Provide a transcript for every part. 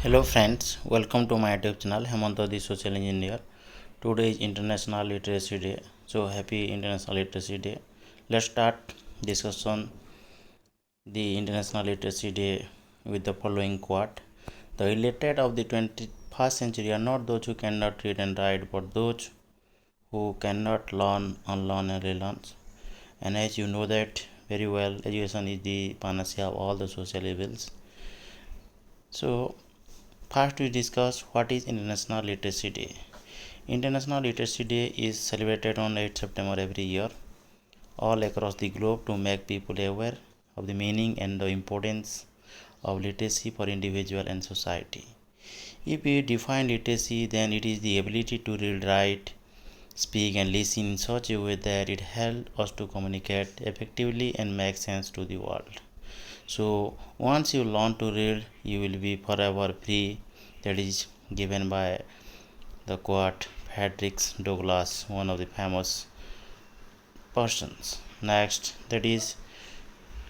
Hello friends, welcome to my YouTube channel Hemanta the Social Engineer. Today is International Literacy Day. So happy International Literacy Day. Let's start discussion the International Literacy Day with the following quote. The illiterate of the 21st century are not those who cannot read and write, but those who cannot learn, unlearn and relearn. And as you know that very well, education is the panacea of all the social evils. So first, we discuss what is International Literacy Day. International Literacy Day is celebrated on 8 September every year, all across the globe to make people aware of the meaning and the importance of literacy for individual and society. If we define literacy, then it is the ability to read, write, speak, and listen in such a way that it helps us to communicate effectively and make sense to the world. So once you learn to read, you will be forever free. That is given by the quote Frederick Douglass, one of the famous persons. Next, that is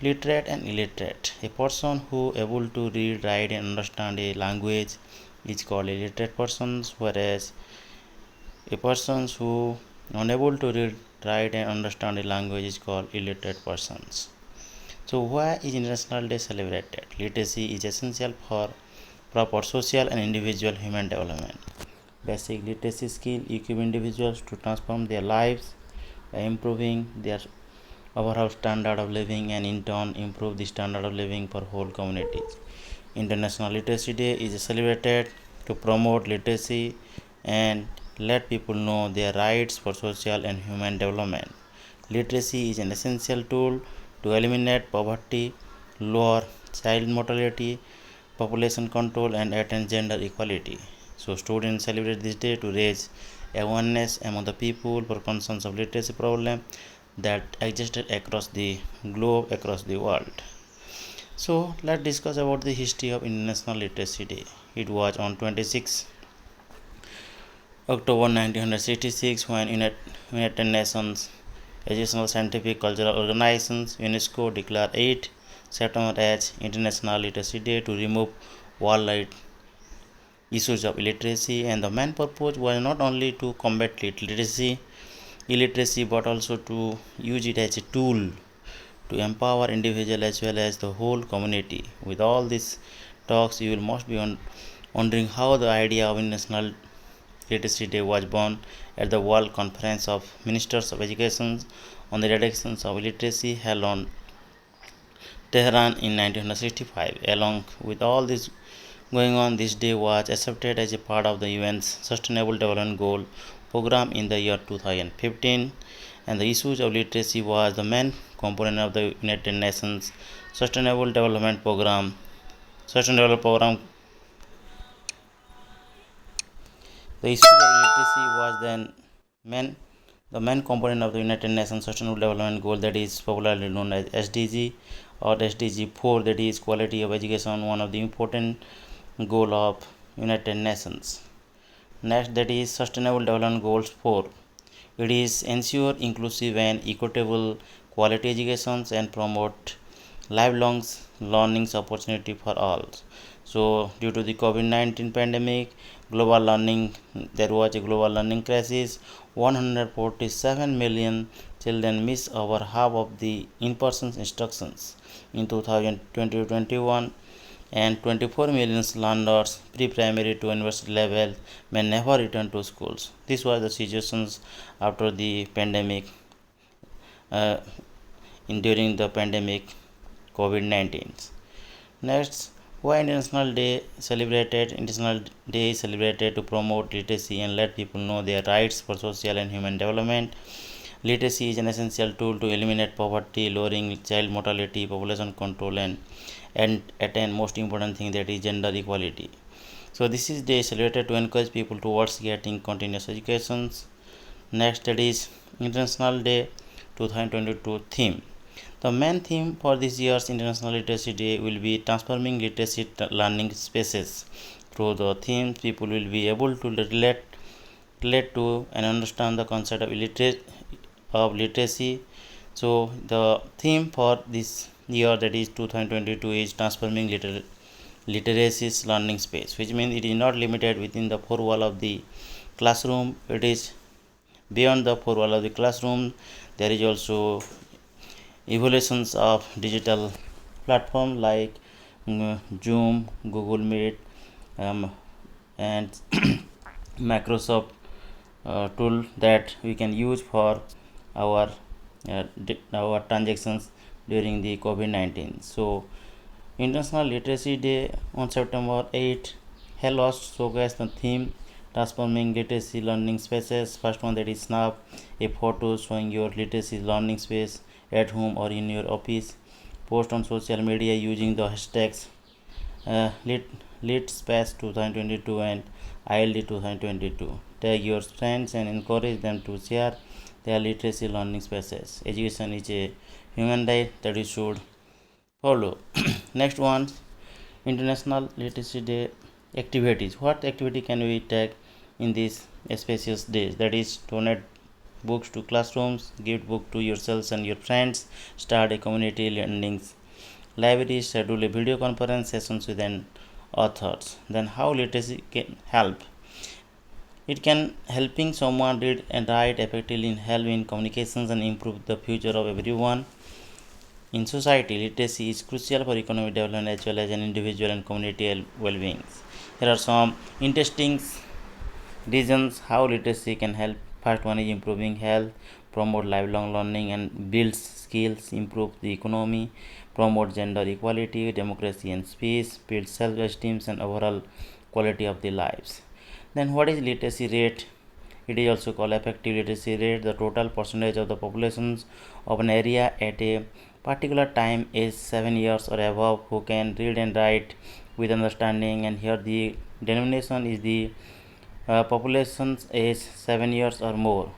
literate and illiterate. A person who able to read, write, and understand a language is called a literate person, whereas a person who unable to read, write, and understand a language is called illiterate persons. So why is International Day celebrated? Literacy is essential for proper social and individual human development. Basic literacy skill equip individuals to transform their lives by improving their overall standard of living and in turn improve the standard of living for whole communities. International Literacy Day is celebrated to promote literacy and let people know their rights for social and human development. Literacy is an essential tool to eliminate poverty, lower child mortality, population control, and attain gender equality. So, students celebrate this day to raise awareness among the people for concerns of literacy problem that existed across the globe, across the world. So, let's discuss about the history of International Literacy Day. It was on 26 October 1966 when United Nations Educational, Scientific, Cultural Organizations UNESCO declared 8 September as International Literacy Day to remove worldwide issues of illiteracy, and the main purpose was not only to combat illiteracy but also to use it as a tool to empower individual as well as the whole community. With all these talks, you will must be wondering how the idea of International Literacy Day was born at the World Conference of Ministers of Education on the reduction of illiteracy held on Tehran in 1965. Along with all this going on, this day was accepted as a part of the UN's Sustainable Development Goal program in the year 2015, and the issues of literacy was the main component of the United Nations Sustainable Development Program. Sustainable Program. The issue of literacy was then the main component of the United Nations Sustainable Development Goal, that is popularly known as SDG or SDG 4, that is quality of education, one of the important goal of United Nations. Next, that is Sustainable Development Goals 4. It is ensure inclusive and equitable quality education and promote lifelong learning opportunity for all. So due to the COVID-19 pandemic, there was a global learning crisis. 147 million children miss over half of the in-person instructions in 2020-21, and 24 million learners pre-primary to university level may never return to schools. This was the situation after the pandemic, during the pandemic COVID-19. Next, why International Day celebrated? International Day is celebrated to promote literacy and let people know their rights for social and human development. Literacy is an essential tool to eliminate poverty, lowering child mortality, population control, and attain most important thing, that is gender equality. So this is day celebrated to encourage people towards getting continuous educations. Next, that is International Day 2022 theme. The main theme for this year's International Literacy Day will be transforming literacy learning spaces. Through the theme, people will be able to relate to and understand the concept of literacy. So the theme for this year, that is 2022, is transforming literacy learning space, which means it is not limited within the four wall of the classroom. It is beyond the four wall of the classroom. There is also evolutions of digital platform like Zoom, Google Meet, and Microsoft tool that we can use for our our transactions during the COVID-19. So International Literacy Day on September 8 held host showcase the theme transforming literacy learning spaces. First one, that is snap a photo showing your literacy learning space at home or in your office. Post on social media using the hashtags LitSpace 2022 and ILD 2022. Tag your friends and encourage them to share their literacy learning spaces. Education is a human right that we should follow. Next one, International Literacy Day activities. What activity can we take in these spacious days? That is, donate books to classrooms, give book to yourselves and your friends, start a community learning library, schedule a video conference sessions with an authors. Then how literacy can help? It can helping someone read and write effectively, help in communications and improve the future of everyone. In society, literacy is crucial for economic development as well as an individual and community well-being. Here are some interesting reasons how literacy can help. First one is improving health, promote lifelong learning and builds skills, improve the economy, promote gender equality, democracy and peace, build self-esteem and overall quality of the lives. Then what is literacy rate? It is also called effective literacy rate, the total percentage of the populations of an area at a particular time is 7 years or above who can read and write with understanding, and here the denomination is the populations age 7 years or more.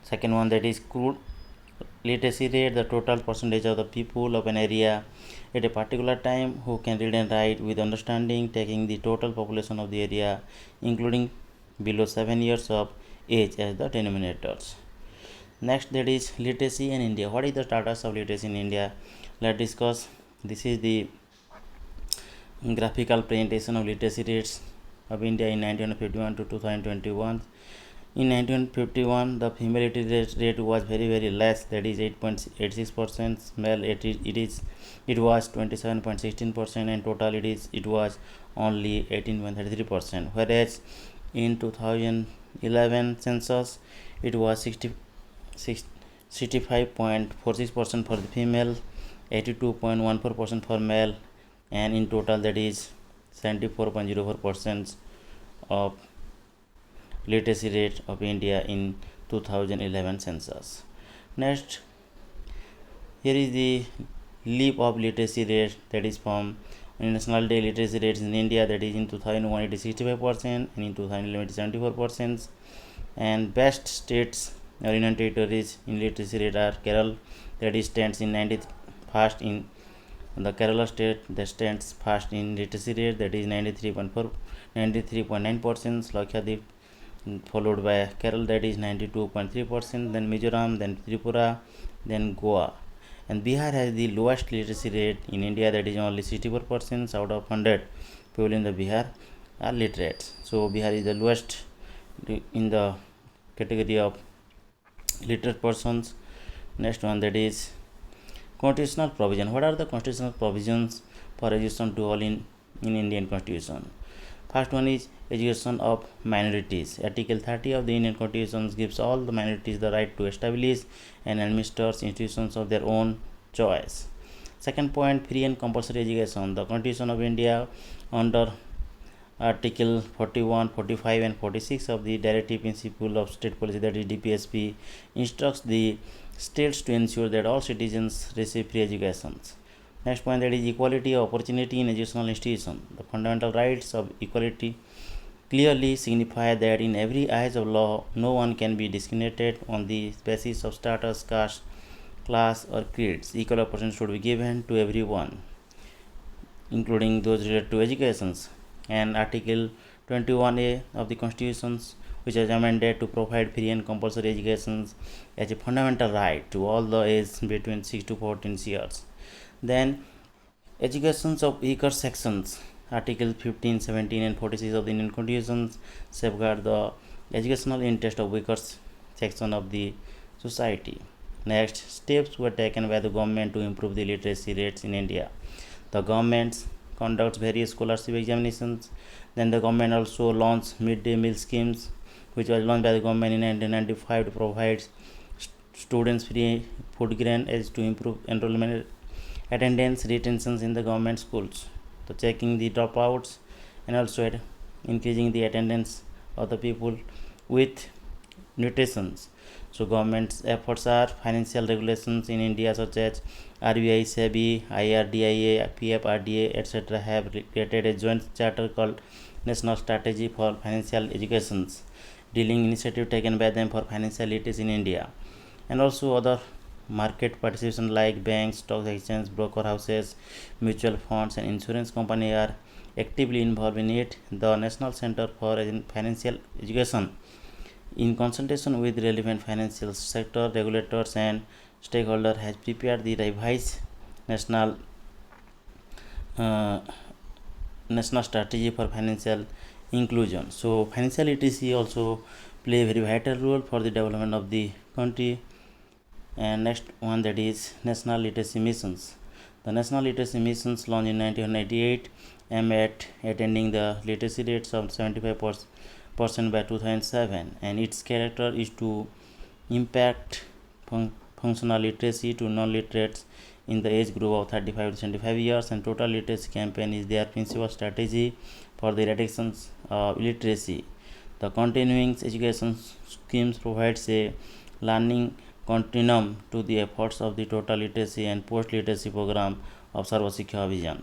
Second one, that is crude literacy rate, the total percentage of the people of an area at a particular time who can read and write with understanding, taking the total population of the area including below 7 years of age as the denominators. Next, that is literacy in India. What is the status of literacy in India? Let's discuss. This is the graphical presentation of literacy rates of India in 1951 to 2021. In 1951, the female literacy rate was very less, that is 8.86%. Male it was 27.16%, and total it was only 18.33%. Whereas in 2011 census, it was 65.46% for the female, 82.14% for male, and in total that is 74.04% of literacy rate of India in 2011 census. Next, here is the leap of literacy rate, that is from National Day literacy rates in India, that is in 2001 it is 65% and in 2011 it is 74%. And best states or union territories in literacy rate are Kerala, that is stands in 91st in the Kerala state, that stands first in literacy rate, that is 93.9%. Slovakia followed by Kerala, that is 92.3%, then Mizoram, then Tripura, then Goa. And Bihar has the lowest literacy rate in India, that is only 64%. Out of 100 people in the Bihar are literate. So Bihar is the lowest in the category of literate persons. Next one, that is constitutional provision. What are the constitutional provisions for education to all in Indian Constitution? First one is education of minorities. Article 30 of the Indian Constitution gives all the minorities the right to establish and administer institutions of their own choice. Second point, free and compulsory education. The Constitution of India under Article 41, 45 and 46 of the Directive Principle of State Policy, that is DPSP, instructs the states to ensure that all citizens receive free education. Next point, that is equality of opportunity in educational institutions. The fundamental rights of equality clearly signify that in every eyes of law, no one can be discriminated on the basis of status, caste, class or creeds. Equal opportunity should be given to everyone, including those related to education. And Article 21A of the Constitution, which is amended to provide free and compulsory education as a fundamental right to all the age between 6 to 14 years. Then educations of weaker sections Article 15, 17, and 46 of the Indian Constitution safeguard the educational interest of weaker section of the society. Next, steps were taken by the government to improve the literacy rates in India. The government conducts various scholarship examinations. Then the government also launched midday meal schemes, which was launched by the government in 1995 to provide students free food grain as to improve enrollment, attendance, retentions in the government schools. So checking the dropouts and also increasing the attendance of the people with nutrition. So government's efforts are financial regulations in India such as RBI, SEBI, IRDIA, PFRDA, etc. have created a joint charter called National Strategy for Financial Education, dealing initiative taken by them for financial literacy in India, and also other market participation like banks, stock exchange, broker houses, mutual funds, and insurance company are actively involved in it. The National Center for Financial Education, in consultation with relevant financial sector regulators and stakeholders, has prepared the revised national uh, national strategy for financial inclusion. So financial literacy also play a very vital role for the development of the country. And next one, that is national literacy missions. The national literacy missions launched in 1998 aim at attending the literacy rates of 75% by 2007, and its character is to impact functional literacy to non-literates in the age group of 35 to 75 years, and total literacy campaign is their principal strategy for the eradication of illiteracy. The continuing education schemes provides a learning continuum to the efforts of the total literacy and post-literacy program of Sarva Shiksha Abhiyan.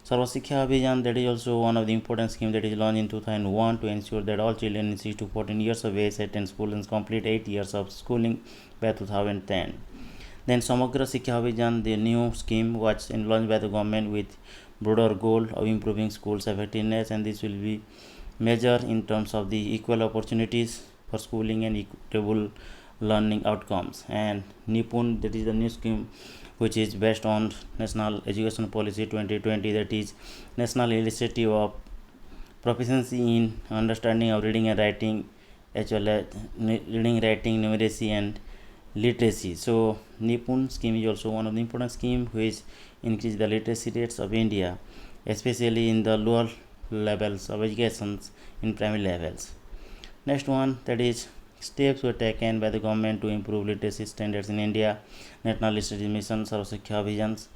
Sarva Shiksha Abhiyan, that is also one of the important schemes that is launched in 2001 to ensure that all children in 6 to 14 years of age attend school and complete 8 years of schooling by 2010. Then Samagra Shiksha Abhiyan, the new scheme, was launched by the government with broader goal of improving schools effectiveness, and this will be measured in terms of the equal opportunities for schooling and equitable learning outcomes. And Nipun, that is the new scheme which is based on National Education Policy 2020, that is National Initiative of Proficiency in Understanding of Reading and Writing, as well as Reading, Writing, Numeracy, and Literacy. So Nipun scheme is also one of the important scheme which increase the literacy rates of India, especially in the lower levels of education in primary levels. Next one, that is steps were taken by the government to improve literacy standards in India. National Literacy Mission, Sarva Shiksha Abhiyan,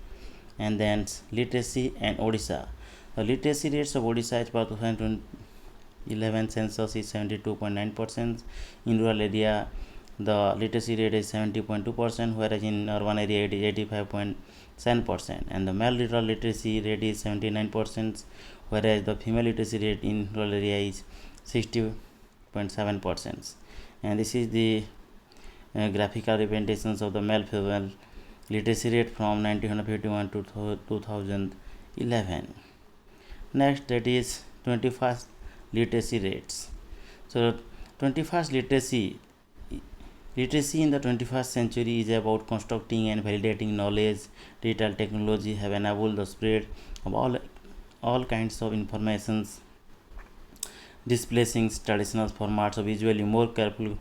and then literacy and Odisha. The literacy rates of Odisha as per 2011 census is 72.9%. In rural area, the literacy rate is 70.2%, whereas in urban area it is 85.7%. And the male rural literacy rate is 79%, whereas the female literacy rate in rural area is 60.7%. And this is the graphical representations of the male female literacy rate from 1951 to 2011. Next, that is 21st literacy rates. So 21st literacy in the 21st century is about constructing and validating knowledge. Digital technology have enabled the spread of all kinds of informations, displacing traditional formats of visually more carefully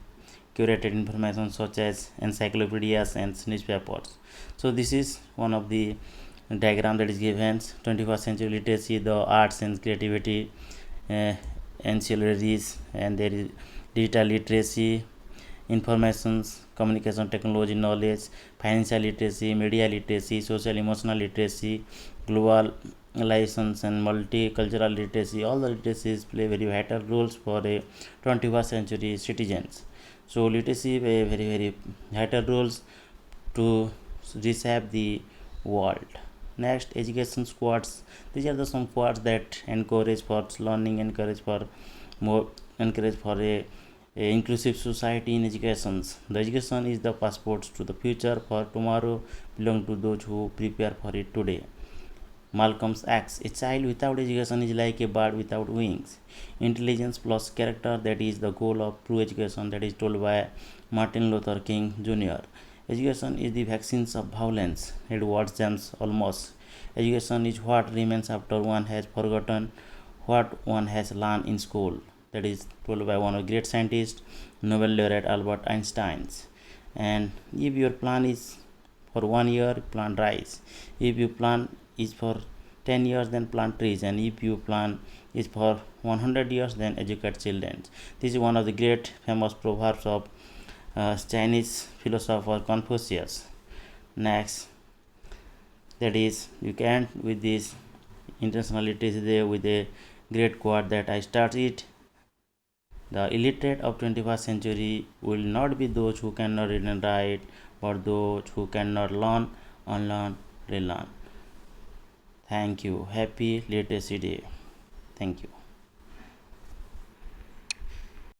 curated information such as encyclopedias and newspapers. So this is one of the diagram that is given. 21st century literacy, the arts and creativity, ancillaries, and there is digital literacy, informations, communication technology knowledge, financial literacy, media literacy, social emotional literacy, global license, and multicultural literacy. All the literacies play very vital roles for a 21st century citizens. So literacy play very vital roles to reshape the world. Next, education squads. These are the some squads that encourage for learning, encourage for a inclusive society in education. The education is the passports to the future, for tomorrow belong to those who prepare for it today. Malcolm X. A child without education is like a bird without wings. Intelligence plus character, that is the goal of true education, that is told by Martin Luther King Jr. Education is the vaccines of violence. Edward James Olmos. Education is what remains after one has forgotten what one has learned in school. That is told by one of the great scientists, Nobel laureate Albert Einstein. And if your plan is for 1 year, plant rice. If your plan is for 10 years, then plant trees. And if your plan is for 100 years, then educate children. This is one of the great famous proverbs of Chinese philosopher Confucius. Next, that is, you can end with this International Literacy Day with a great quote that I start it. The illiterate of 21st century will not be those who cannot read and write, but those who cannot learn, unlearn, relearn. Thank you. Happy Literacy Day. Thank you.